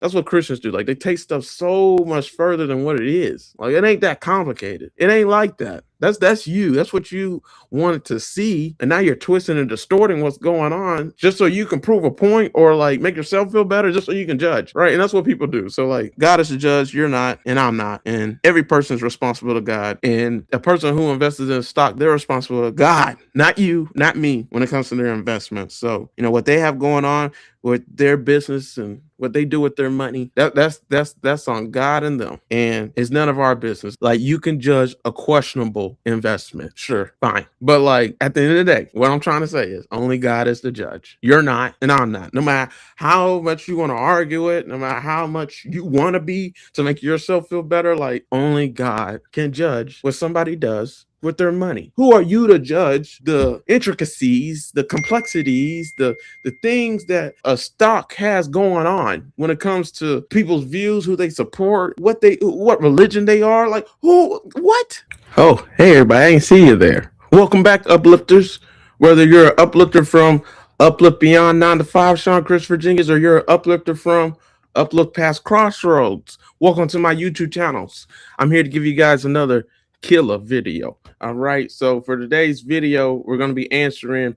That's what Christians do. Like they take stuff so much further than what it is. Like it ain't that complicated. It ain't like that. That's you. That's what you wanted to see, and now you're twisting and distorting what's going on just so you can prove a point or like make yourself feel better, just so you can judge, right? And that's what people do. So like God is the judge, you're not, and I'm not, and every person's responsible to God. And a person who invests in stock, they're responsible to God, not you, not me, when it comes to their investments. So what they have going on with their business and what they do with their money, that's on God and them, and it's none of our business. Like you can judge a questionable investment, sure, fine, but like at the end of the day, what I'm trying to say is only God is the judge. You're not, and I'm not. No matter how much you want to argue it, no matter how much you want to be to make yourself feel better, like only God can judge what somebody does with their money. Who are you to judge the intricacies, the complexities, the things that a stock has going on when it comes to people's views, who they support, what religion they are? Like who, what? Oh, hey everybody, I ain't see you there. Welcome back, uplifters. Whether you're an uplifter from Uplift Beyond 9 to 5, Sean Christopher Jenkins, or you're an uplifter from Uplift Past Crossroads, welcome to my YouTube channels. I'm here to give you guys another killer video. All right, so for today's video, we're going to be answering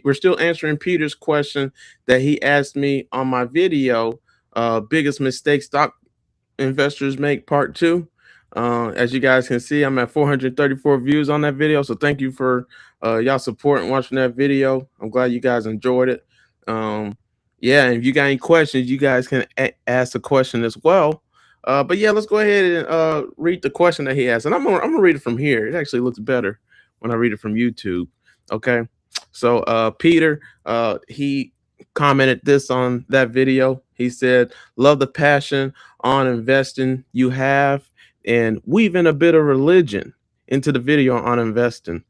we're still answering Peter's question that he asked me on my video, biggest mistakes stock investors make, part 2. As you guys can see, I'm at 434 views on that video, so thank you for y'all support and watching that video. I'm glad you guys enjoyed it. Yeah, and if you got any questions, you guys can ask a question as well. But yeah, let's go ahead and read the question that he asked, and I'm gonna read it from here. It actually looks better when I read it from YouTube. Okay, so Peter, he commented this on that video. He said, "Love the passion on investing you have, and weaving a bit of religion into the video on investing.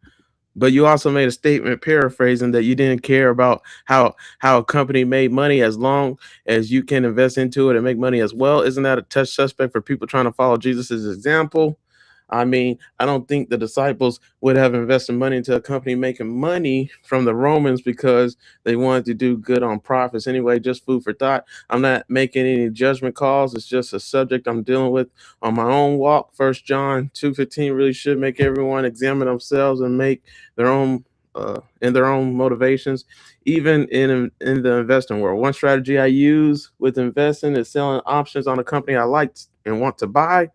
But you also made a statement paraphrasing that you didn't care about how a company made money as long as you can invest into it and make money as well. Isn't that a touch suspect for people trying to follow Jesus's example? I mean, I don't think the disciples would have invested money into a company making money from the Romans because they wanted to do good on profits. Anyway, just food for thought. I'm not making any judgment calls. It's just a subject I'm dealing with on my own walk. 1 John 2:15 really should make everyone examine themselves and make their own in their own motivations, even in the investing world. One strategy I use with investing is selling options on a company I like and want to buy.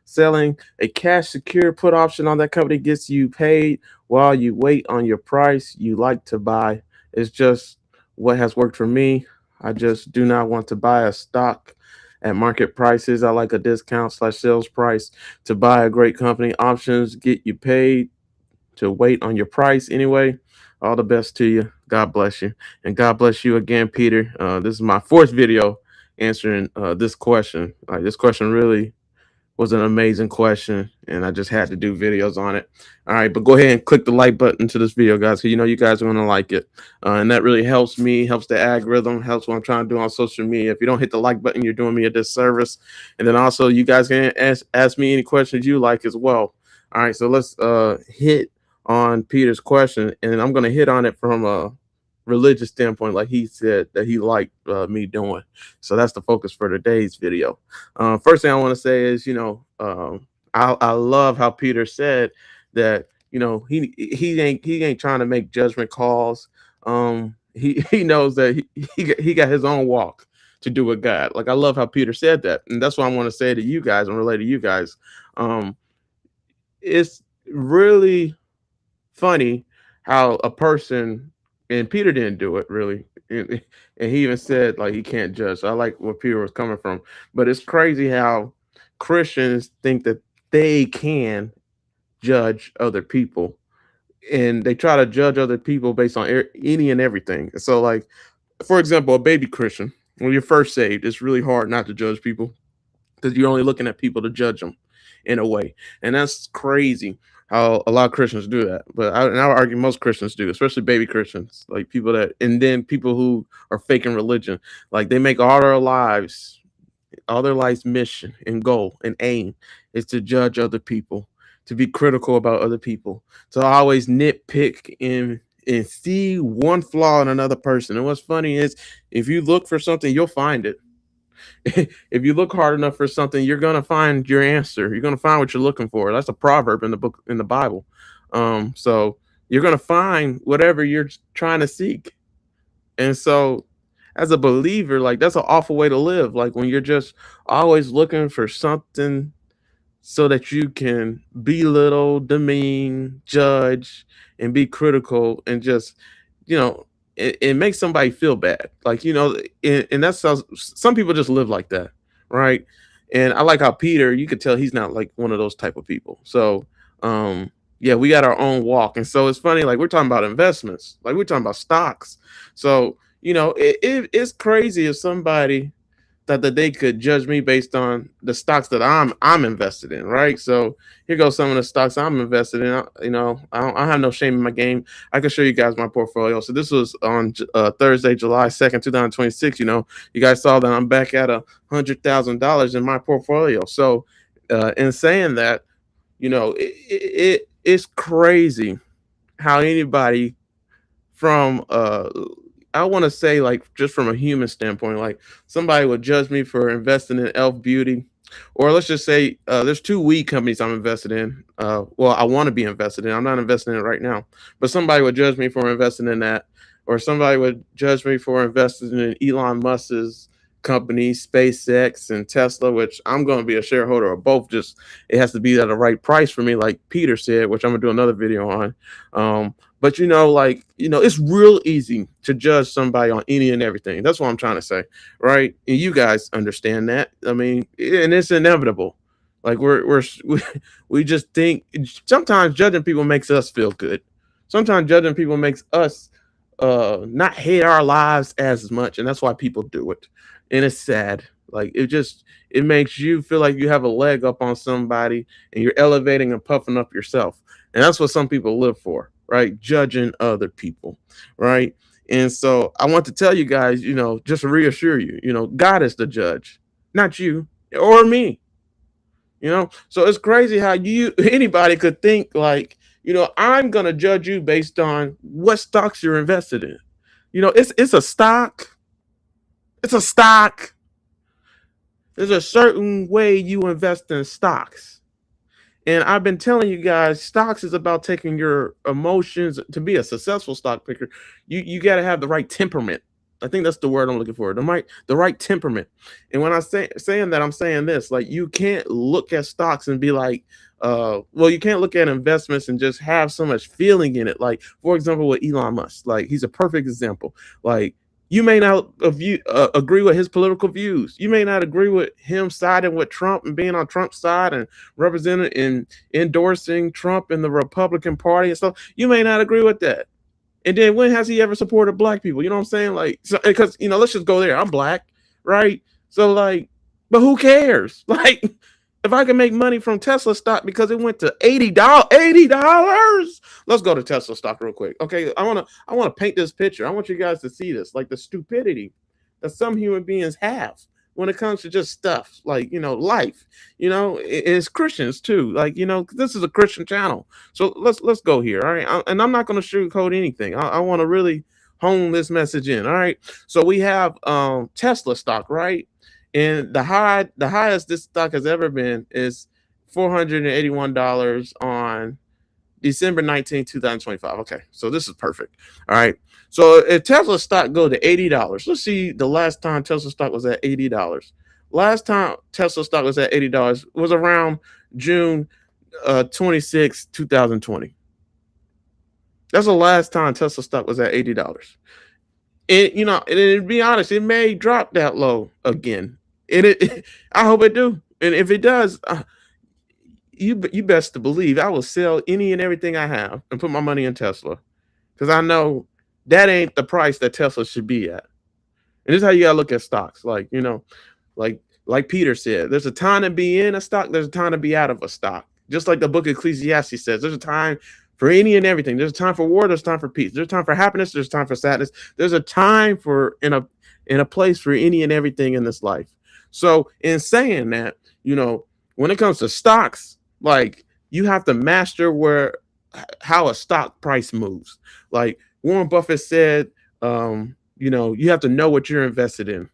Selling a cash secure put option on that company gets you paid while you wait on your price you like to buy. It's just what has worked for me. I just do not want to buy a stock at market prices. I like a discount / sales price to buy a great company. Options get you paid to wait on your price anyway. All the best to you. God bless you. And God bless you again, Peter. This is my 4th video answering this question. This question really was an amazing question, and I just had to do videos on it. All right, but go ahead and click the like button to this video, guys, because you guys are going to like it. And that really helps me, helps the algorithm, helps what I'm trying to do on social media. If you don't hit the like button, you're doing me a disservice. And then also, you guys can ask me any questions you like as well. All right, so let's hit on Peter's question, and I'm going to hit on it from a religious standpoint, like he said that he liked me doing. So that's the focus for today's video. First thing I want to say is, I love how Peter said that, he ain't trying to make judgment calls. He knows that he got his own walk to do with God. Like I love how Peter said that, and that's what I want to say to you guys and relate to you guys. It's really funny how a person, and Peter didn't do it really, and he even said like he can't judge. So I like where Peter was coming from, but it's crazy how Christians think that they can judge other people, and they try to judge other people based on any and everything. So like, for example, a baby Christian, when you're first saved, it's really hard not to judge people because you're only looking at people to judge them in a way. And that's crazy how a lot of Christians do that. But I would argue most Christians do, especially baby Christians, like people that, and then people who are faking religion, like they make all their life's mission and goal and aim is to judge other people, to be critical about other people, to always nitpick and see one flaw in another person. And what's funny is if you look for something, you'll find it. If you look hard enough for something, you're gonna find your answer. You're gonna find what you're looking for. That's a proverb in the book in the Bible. So you're gonna find whatever you're trying to seek. And so, as a believer, like that's an awful way to live. Like when you're just always looking for something so that you can belittle, demean, judge, and be critical, and just, you know, it makes somebody feel bad. Like, and that's how some people just live like that, right? And I like how Peter, you could tell he's not like one of those type of people. So, yeah, we got our own walk. And so it's funny, like we're talking about investments, like we're talking about stocks. So, it's crazy if somebody that they could judge me based on the stocks that I'm invested in, right? So here goes some of the stocks I'm invested in. I have no shame in my game. I can show you guys my portfolio. So this was on Thursday, July 2nd, 2026. You guys saw that I'm back at $100,000 in my portfolio. So in saying that, it's crazy how anybody from I want to say, like, just from a human standpoint, like somebody would judge me for investing in Elf Beauty, or let's just say there's two weed companies I'm invested in. Well, I want to be invested in. I'm not investing in it right now, but somebody would judge me for investing in that, or somebody would judge me for investing in Elon Musk's company, SpaceX and Tesla, which I'm going to be a shareholder of both. Just it has to be at the right price for me, like Peter said, which I'm gonna do another video on. But it's real easy to judge somebody on any and everything. That's what I'm trying to say, right? And you guys understand that. I mean, and it's inevitable. Like we just think sometimes judging people makes us feel good. Sometimes judging people makes us not hate our lives as much, and that's why people do it. And it's sad. Like it makes you feel like you have a leg up on somebody, and you're elevating and puffing up yourself. And that's what some people live for, right? Judging other people, right? And so I want to tell you guys, just to reassure you, God is the judge, not you or me. So it's crazy how anybody could think like, I'm gonna judge you based on what stocks you're invested in. It's a stock. It's a stock. There's a certain way you invest in stocks. And I've been telling you guys, stocks is about taking your emotions. To be a successful stock picker, you got to have the right temperament. I think that's the word I'm looking for. The right temperament. And when I saying that, I'm saying this: like you can't look at stocks and be like, well, you can't look at investments and just have so much feeling in it. Like, for example, with Elon Musk, like he's a perfect example. Like you may not agree with his political views. You may not agree with him siding with Trump and being on Trump's side and representing and endorsing Trump and the Republican Party and stuff. You may not agree with that. And then when has he ever supported black people? You know what I'm saying? Like, so, because let's just go there. I'm black, right? So like, but who cares? Like, if I can make money from Tesla stock because it went to $80. Let's go to Tesla stock real quick. Okay, I wanna paint this picture. I want you guys to see this, like the stupidity that some human beings have when it comes to just stuff like life. It's Christians too. Like this is a Christian channel, so let's go here. All right, and I'm not going to sugarcoat anything. I want to really hone this message in. All right, so we have Tesla stock, right? And the highest this stock has ever been is $481 on December 19th, 2025. Okay, so this is perfect. All right. So if Tesla stock go to $80, let's see the last time Tesla stock was at $80. Last time Tesla stock was at $80 was around June 26, 2020. That's the last time Tesla stock was at $80. And and to be honest, it may drop that low again. And I hope it do. And if it does, you best to believe I will sell any and everything I have and put my money in Tesla, because I know that ain't the price that Tesla should be at. And this is how you gotta look at stocks. Like like Peter said, there's a time to be in a stock. There's a time to be out of a stock. Just like the book of Ecclesiastes says, there's a time for any and everything. There's a time for war. There's time for peace. There's time for happiness. There's time for sadness. There's a time for in a place for any and everything in this life. So in saying that, when it comes to stocks, like you have to master how a stock price moves. Like Warren Buffett said, you have to know what you're invested in.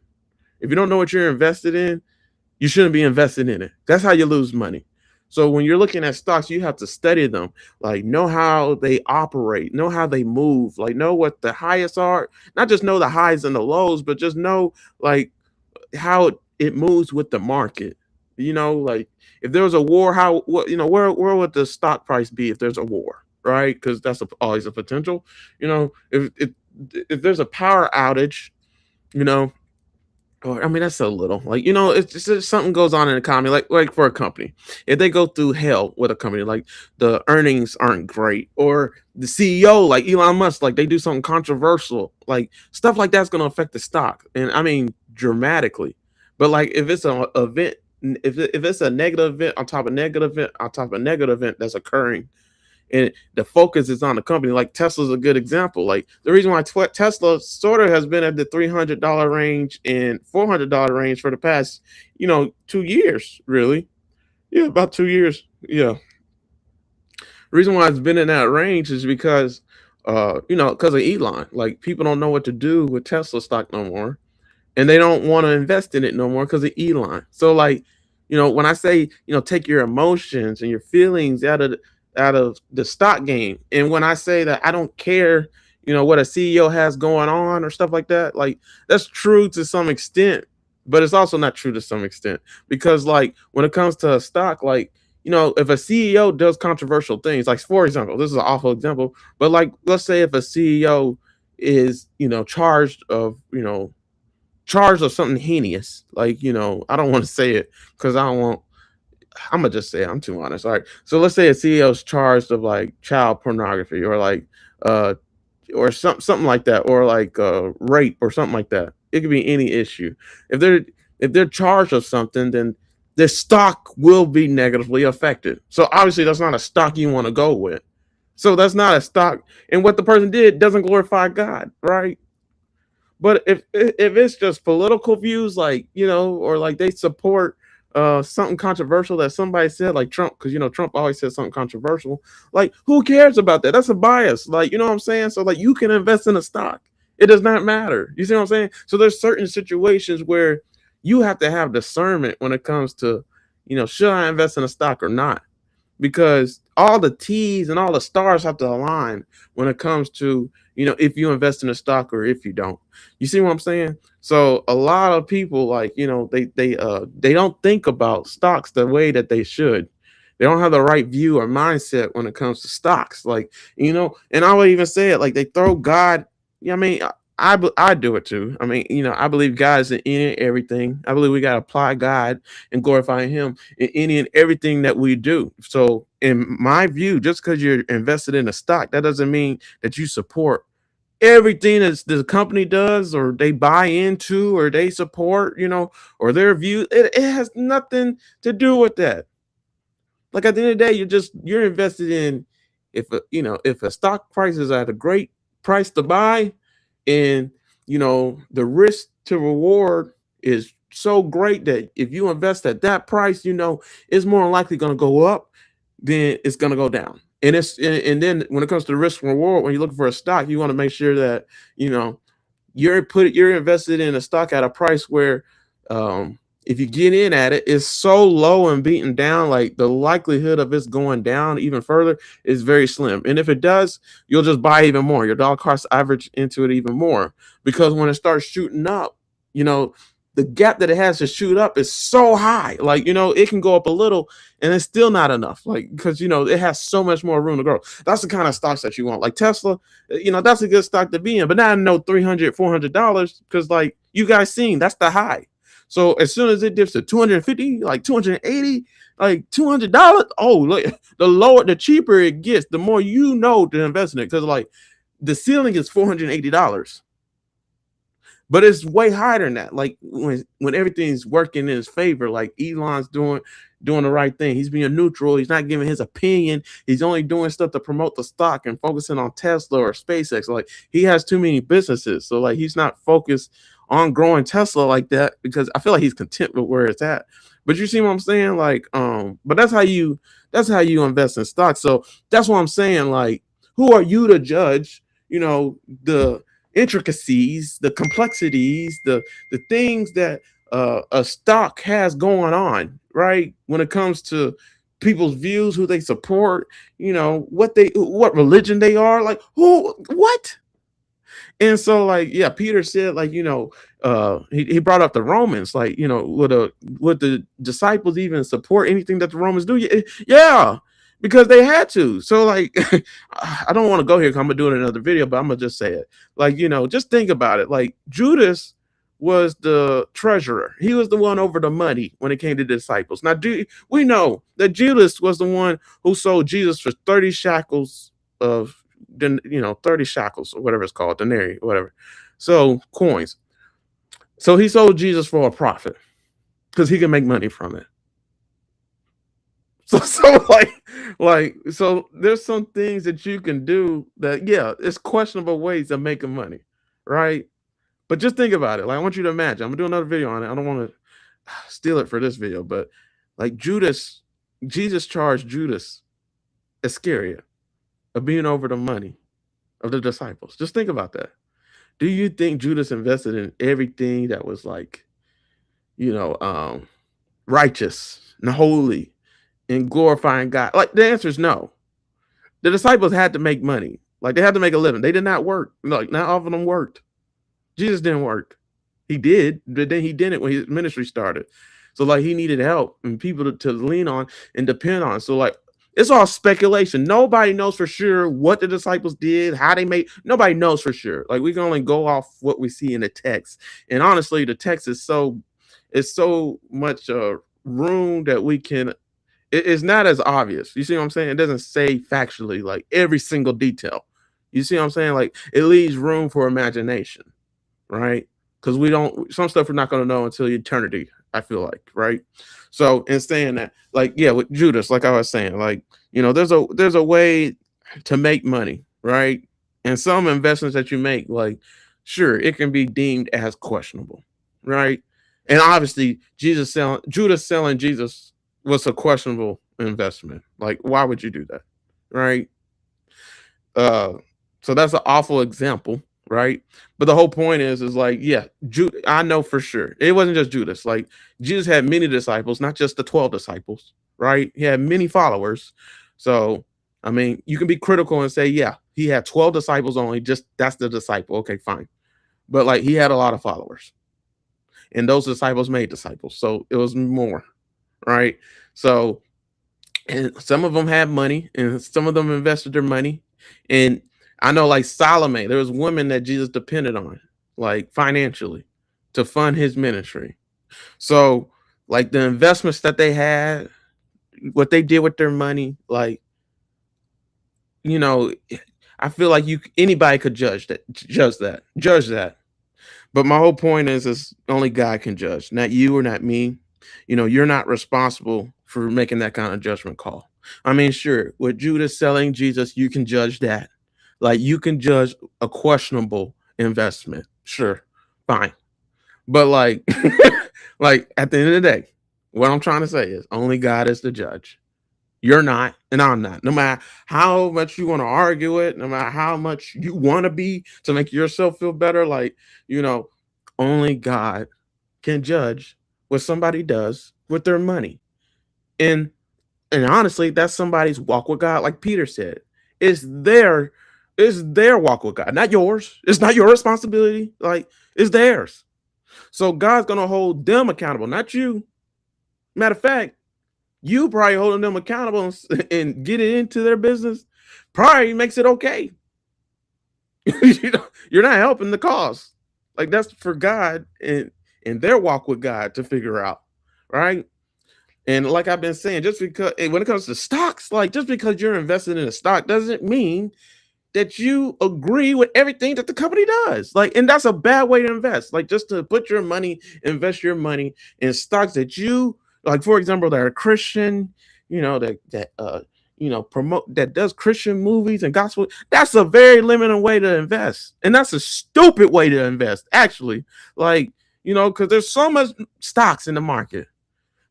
If you don't know what you're invested in, you shouldn't be invested in it. That's how you lose money. So when you're looking at stocks, you have to study them, like know how they operate, know how they move, like know what the highest are, not just know the highs and the lows, but just know like how it moves with the market. Like if there was a war, how what where would the stock price be if there's a war, right? Because that's always a potential. If there's a power outage, you know, or I mean that's so little. Like it's just something goes on in the economy, like for a company, if they go through hell with a company, like the earnings aren't great, or the CEO, like Elon Musk, like they do something controversial, like stuff like that's going to affect the stock, and I mean dramatically. But like if it's an event, if it's a negative event on top of negative event on top of negative event that's occurring, and the focus is on the company. Like Tesla's a good example. Like the reason why Tesla sort of has been at the $300 range and $400 range for the past, 2 years, really. Yeah, about 2 years. Yeah. The reason why it's been in that range is because, because of Elon. Like people don't know what to do with Tesla stock no more, and they don't want to invest in it no more because of Elon. So like, when I say, take your emotions and your feelings out of the stock game, and when I say that I don't care, what a CEO has going on or stuff like that, like that's true to some extent, but it's also not true to some extent because like when it comes to a stock, like if a CEO does controversial things, like for example, this is an awful example, but like let's say if a CEO is charged of something heinous. Like, I don't want to say it because I'm gonna just say it. I'm too honest. All right. So let's say a CEO is charged of like child pornography or like uh or something like that, or like rape or something like that. It could be any issue. If they're charged of something, then their stock will be negatively affected. So obviously that's not a stock you want to go with. So that's not a stock. And what the person did doesn't glorify God, right? But if it's just political views, like or like they support something controversial that somebody said, like Trump, because Trump always says something controversial. Like, who cares about that? That's a bias. Like, you know what I'm saying? So like, you can invest in a stock. It does not matter. You see what I'm saying? So there's certain situations where you have to have discernment when it comes to, should I invest in a stock or not? Because all the T's and all the stars have to align when it comes to if you invest in a stock or if you don't. You see what I'm saying? So a lot of people, like, they don't think about stocks the way that they should. They don't have the right view or mindset when it comes to stocks, like, and I would even say it, like they throw God. Yeah, I mean, I do it too. I mean, I believe God is in any and everything. I believe we got to apply God and glorify Him in any and everything that we do. So, in my view, just because you're invested in a stock, that doesn't mean that you support everything that the company does, or they buy into, or they support, or their view. It has nothing to do with that. Like at the end of the day, you're invested in, if a stock price is at a great price to buy, and the risk to reward is so great that if you invest at that price, it's more likely going to go up than it's going to go down. And then when it comes to risk reward, when you're looking for a stock, you want to make sure that you know you're invested in a stock at a price where, if you get in at it, it's so low and beaten down, like the likelihood of it's going down even further is very slim. And if it does, you'll just buy even more. Your dollar cost average into it even more, because when it starts shooting up, you know, the gap that it has to shoot up is so high. Like, it can go up a little and it's still not enough. Like, because, it has so much more room to grow. That's the kind of stocks that you want. Like Tesla, that's a good stock to be in, but not no $300, $400, because like you guys seen, that's the high. So as soon as it dips to 250, like 280, like $200, oh, look, the lower, the cheaper it gets, the more to invest in it. Because like the ceiling is $480, but it's way higher than that. Like when everything's working in his favor, like Elon's doing the right thing. He's being neutral. He's not giving his opinion. He's only doing stuff to promote the stock and focusing on Tesla or SpaceX. Like he has too many businesses, so like he's not focused on growing Tesla like that, because I feel like he's content with where it's at. But you see what I'm saying? Like, but that's how you invest in stocks. So that's what I'm saying. Like, who are you to judge, the intricacies, the complexities, the things that a stock has going on, right? When it comes to people's views, who they support, what religion they are, like who, what. And so, like, yeah, Peter said, like, he brought up the Romans, like, would the disciples even support anything that the Romans do? Yeah, because they had to. So, like, I don't want to go here because I'm gonna do it in another video, but I'm gonna just say it. Like, just think about it. Like, Judas was the treasurer. He was the one over the money when it came to the disciples. Now, we know that Judas was the one who sold Jesus for 30 shekels of, 30 shekels or whatever it's called, denarii, whatever. So coins. So he sold Jesus for a profit because he can make money from it. So so there's some things that you can do that, yeah, it's questionable ways of making money, right? But just think about it. Like, I want you to imagine. I'm gonna do another video on it. I don't want to steal it for this video, but like Jesus charged Judas Iscariot of being over the money of the disciples. Just think about that. Do you think Judas invested in everything that was like, righteous and holy and glorifying God? Like, the answer is no. The disciples had to make money. Like, they had to make a living. They did not work. Like, not all of them worked. Jesus didn't work. He did, but then he didn't when his ministry started. So, like, he needed help and people to lean on and depend on. So, like, it's all speculation. Nobody knows for sure what the disciples did, how they made. Nobody knows for sure. Like, we can only go off what we see in the text. And honestly, the text is so much room that we can. It's not as obvious. You see what I'm saying? It doesn't say factually like every single detail. You see what I'm saying? Like, it leaves room for imagination, right? Because some stuff we're not going to know until eternity, I feel like, right? So, in saying that, like, yeah, with Judas, like I was saying, like, there's a way to make money, right? And some investments that you make, like, sure, it can be deemed as questionable, right? And obviously, Judas selling Jesus was a questionable investment. Like, why would you do that, right? So that's an awful example, right? But the whole point is like, yeah, I know for sure it wasn't just Judas. Like, Jesus had many disciples, not just the 12 disciples, right? He had many followers. So, I mean, you can be critical and say, yeah, he had 12 disciples only. Just that's the disciple. Okay, fine. But like, he had a lot of followers, and those disciples made disciples. So it was more, right? So, and some of them had money, and some of them invested their money. And I know, like Salome, there was women that Jesus depended on, like financially, to fund his ministry. So, like, the investments that they had, what they did with their money, like, I feel like anybody could judge that. But my whole point is only God can judge, not you or not me. You're not responsible for making that kind of judgment call. I mean, sure, with Judas selling Jesus, you can judge that. Like, you can judge a questionable investment. Sure, fine. But like, like, at the end of the day, what I'm trying to say is only God is the judge. You're not, and I'm not. No matter how much you want to argue it, no matter how much you want to be to make yourself feel better, like, only God can judge what somebody does with their money. And honestly, that's somebody's walk with God. Like Peter said, it's their walk with God, not yours. It's not your responsibility. Like, it's theirs. So God's gonna hold them accountable, not you. Matter of fact, you probably holding them accountable and getting into their business probably makes it okay. You're not helping the cause. Like, that's for God and their walk with God to figure out, right? And like I've been saying, just because when it comes to stocks, like, just because you're invested in a stock doesn't mean that you agree with everything that the company does. Like, and that's a bad way to invest. Like, just to invest your money in stocks that you like, for example, that are Christian, promote, that does Christian movies and gospel. That's a very limited way to invest. And that's a stupid way to invest, actually. Like, because there's so much stocks in the market.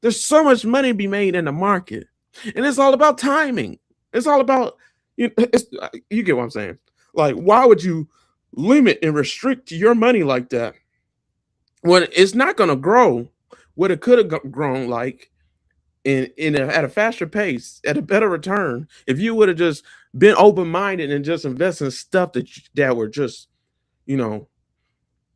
There's so much money to be made in the market. And it's all about timing. It's all about, you get what I'm saying? Like, why would you limit and restrict your money like that, when it's not going to grow what it could have grown like at a faster pace, at a better return, if you would have just been open minded and just invest in stuff that were just, you know,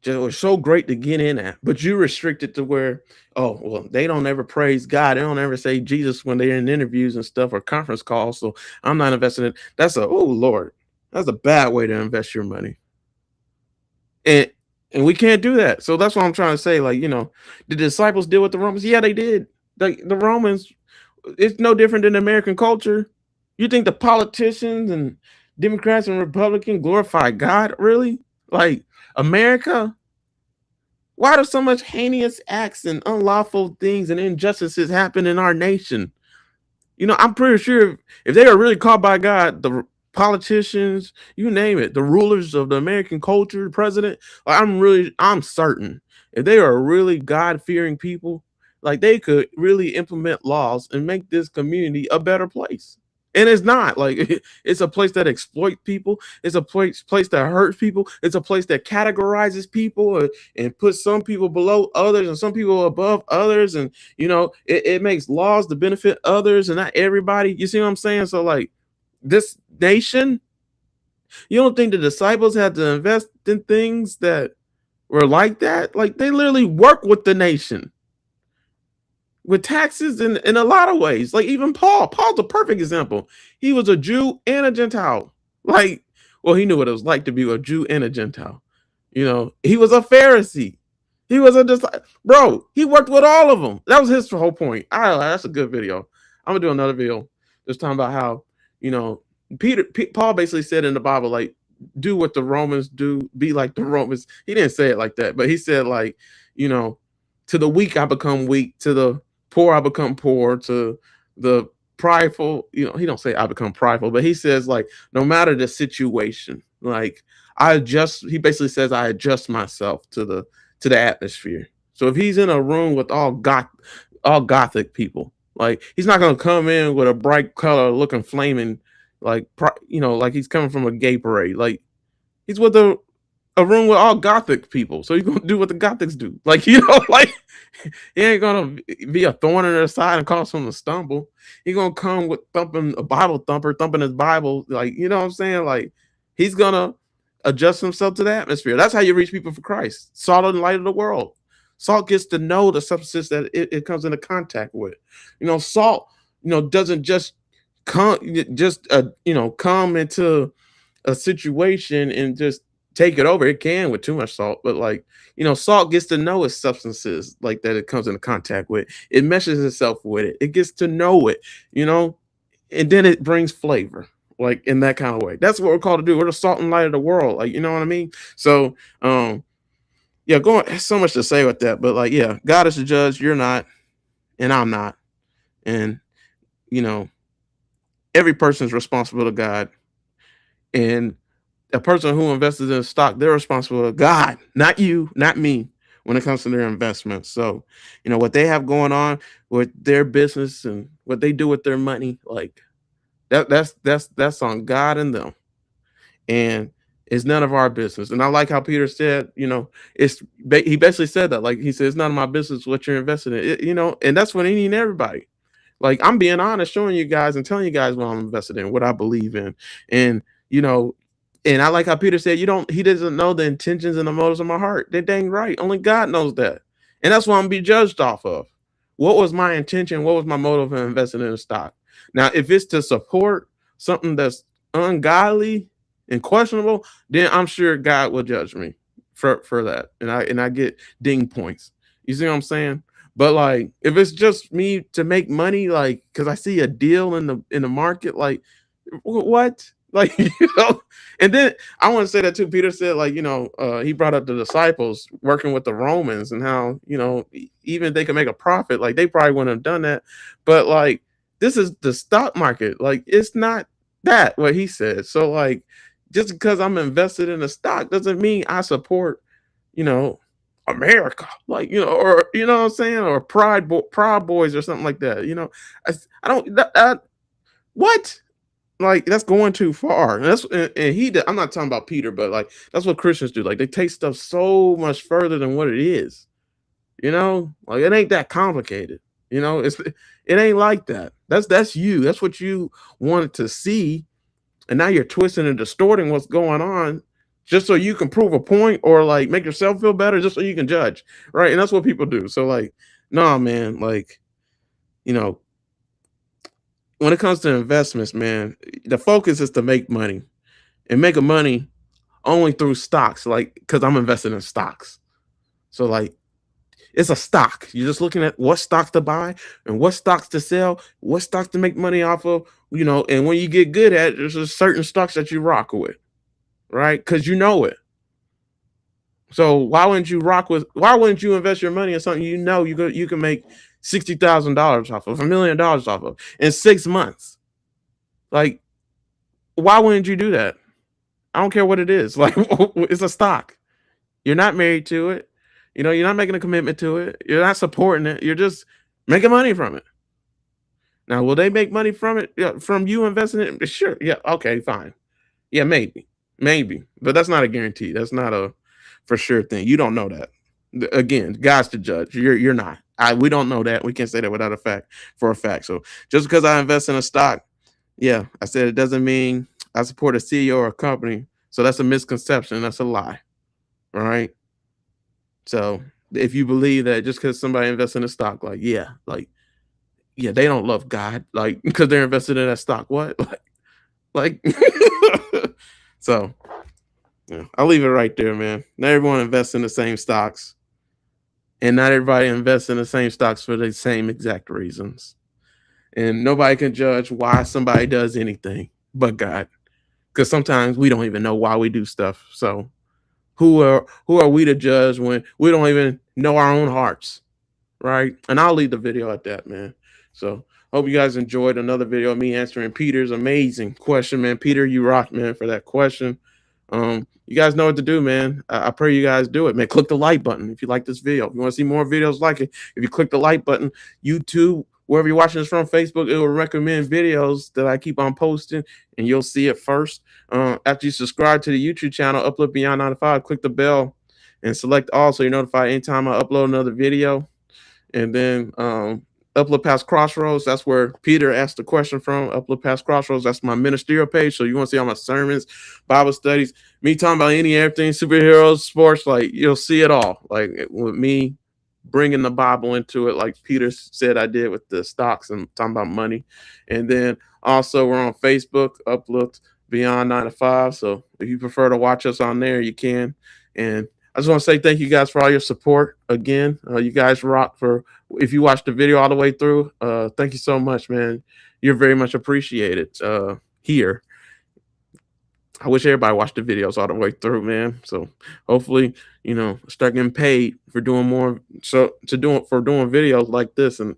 just was so great to get in at, but you restrict it to where, oh, well, they don't ever praise God. They don't ever say Jesus when they're in interviews and stuff or conference calls. So I'm not investing in. Oh Lord, that's a bad way to invest your money. And we can't do that. So that's what I'm trying to say. Like, the disciples deal with the Romans. Yeah, they did. Like the Romans, it's no different than American culture. You think the politicians and Democrats and Republicans glorify God? Really? Like America? Why do so much heinous acts and unlawful things and injustices happen in our nation? I'm pretty sure if they are really called by God, the politicians, you name it, the rulers of the American culture, the president, like, I'm certain if they are really God fearing people, like they could really implement laws and make this community a better place. And it's not like it's a place that exploits people. It's a place that hurts people. It's a place that categorizes people and puts some people below others and some people above others. And it makes laws to benefit others and not everybody. You see what I'm saying? So like this nation, you don't think the disciples had to invest in things that were like that? Like they literally work with the nation with taxes in a lot of ways. Like even Paul's a perfect example. He was a Jew and a Gentile. Like, well, he knew what it was like to be a Jew and a Gentile. He was a Pharisee. He was a disciple. Bro, he worked with all of them. That was his whole point. That's a good video. I'm gonna do another video just talking about how, Paul basically said in the Bible, like, do what the Romans do, be like the Romans. He didn't say it like that, but he said, like, to the weak I become weak, to the poor I become poor, to the prideful, he don't say I become prideful, but he says, like, no matter the situation, like he basically says I adjust myself to the atmosphere. So if he's in a room with all gothic people, like he's not gonna come in with a bright color looking flaming, like like he's coming from a gay parade. Like he's with a room with all gothic people, so he's gonna do what the gothics do. Like like he ain't gonna be a thorn in their side and cause them to stumble. He's gonna come with thumping a Bible thumper, thumping his Bible, like what I'm saying. Like he's gonna adjust himself to the atmosphere. That's how you reach people for Christ. Salt and light of the world. Salt gets to know the substance that it comes into contact with. Salt, doesn't just come come into a situation and just take it over. It can with too much salt, but like salt gets to know its substances like that it comes into contact with. It meshes itself with it. It gets to know it, and then it brings flavor, like in that kind of way. That's what we're called to do. We're the salt and light of the world, like you know what I mean. So yeah, so much to say with that, but like yeah, God is the judge. You're not, and I'm not, and every person is responsible to God, and a person who invested in stock, they're responsible to God, not you, not me, when it comes to their investments. So, what they have going on with their business and what they do with their money, like that's on God and them. And it's none of our business. And I like how Peter said, he basically said that, like he said, it's none of my business what you're investing in, and that's what he need everybody. Like I'm being honest, showing you guys and telling you guys what I'm invested in, what I believe in. And, and I like how Peter said, he doesn't know the intentions and the motives of my heart. They're dang right. Only God knows that. And that's what I'm be judged off of. What was my intention? What was my motive in investing in a stock? Now, if it's to support something that's ungodly and questionable, then I'm sure God will judge me for that. And I get ding points. You see what I'm saying? But like if it's just me to make money, like because I see a deal in the market, like what? Like, and then I want to say that too. Peter said, like, he brought up the disciples working with the Romans and how, even they could make a profit, like they probably wouldn't have done that. But like, this is the stock market. Like, it's not that what he said. So like, just because I'm invested in a stock doesn't mean I support, America, like, or, what I'm saying? Or Proud Boys or something like that. I don't, what? Like that's going too far. And I'm not talking about Peter, but like that's what Christians do. Like they take stuff so much further than what it is. Like it ain't that complicated. It ain't like that. That's you. That's what you wanted to see, and now you're twisting and distorting what's going on just so you can prove a point or like make yourself feel better just so you can judge, right? And that's what people do. So like, nah, man, like, you know, when it comes to investments, man, the focus is to make money and making money only through stocks, like because I'm invested in stocks. So like it's a stock. You're just looking at what stocks to buy and what stocks to sell, what stocks to make money off of, and when you get good at it, there's just certain stocks that you rock with, right? Because you know it. So why wouldn't you invest your money in something you can make $60,000 off of, $1 million off of in 6 months? Like, why wouldn't you do that? I don't care what it is. Like it's a stock. You're not married to it. You're not making a commitment to it. You're not supporting it. You're just making money from it. Now, will they make money from it? Yeah, from you investing in it? Sure. Yeah. Okay. Fine. Yeah. Maybe. But that's not a guarantee. That's not a for sure thing. You don't know that. Again, God's the judge. You're not. We don't know that. We can't say that without a fact for a fact. So just because I invest in a stock, yeah, I said it doesn't mean I support a CEO or a company. So that's a misconception. That's a lie. All right. So if you believe that just because somebody invests in a stock, yeah, they don't love God, like because they're invested in that stock. What? Like so yeah, I'll leave it right there, man. Not everyone invests in the same stocks, and not everybody invests in the same stocks for the same exact reasons. And nobody can judge why somebody does anything but God. Because sometimes we don't even know why we do stuff. So who are we to judge when we don't even know our own hearts, right? And I'll leave the video at that, man. So hope you guys enjoyed another video of me answering Peter's amazing question, man. Peter, you rock, man, for that question. You guys know what to do, man. I pray you guys do it, man. Click the like button if you like this video. If you want to see more videos like it, if you click the like button, YouTube, wherever you're watching this from, Facebook, it will recommend videos that I keep on posting, and you'll see it first. After you subscribe to the YouTube channel, Uplift Beyond 95, click the bell and select all so you're notified anytime I upload another video. And then Uplift Past Crossroads, that's where Peter asked the question from. Uplift Past Crossroads, that's my ministerial page. So you want to see all my sermons, Bible studies, me talking about everything, superheroes, sports, like you'll see it all. Like with me bringing the Bible into it, like Peter said I did with the stocks and talking about money. And then also we're on Facebook, Uplift Beyond 95. So if you prefer to watch us on there, you can. And I just want to say thank you guys for all your support again. You guys rock. If you watched the video all the way through, thank you so much, man. You're very much appreciated here. I wish everybody watched the videos all the way through, man. So hopefully, start getting paid for doing more. For doing videos like this, and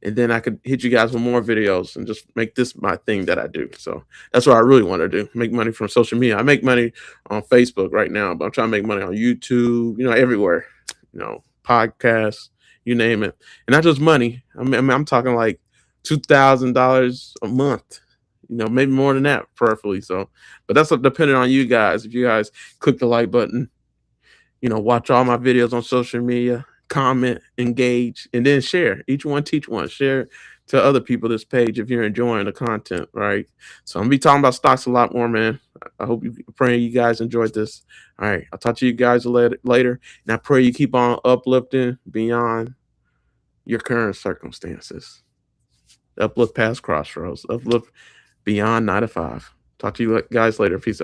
then I could hit you guys with more videos and just make this my thing that I do. So that's what I really want to do: make money from social media. I make money on Facebook right now, but I'm trying to make money on YouTube. Everywhere. Podcasts, you name it, and not just money. I'm talking like $2,000 a month. Maybe more than that, preferably. So, but that's depending on you guys. If you guys click the like button, watch all my videos on social media, comment, engage, and then share. Each one teach one. Share to other people this page if you're enjoying the content, right? So I'm gonna be talking about stocks a lot more, man. I hope praying you guys enjoyed this. All right, I'll talk to you guys later, and I pray you keep on uplifting beyond your current circumstances. Uplift past crossroads. Uplift beyond 9 to 5. Talk to you guys later. Peace out.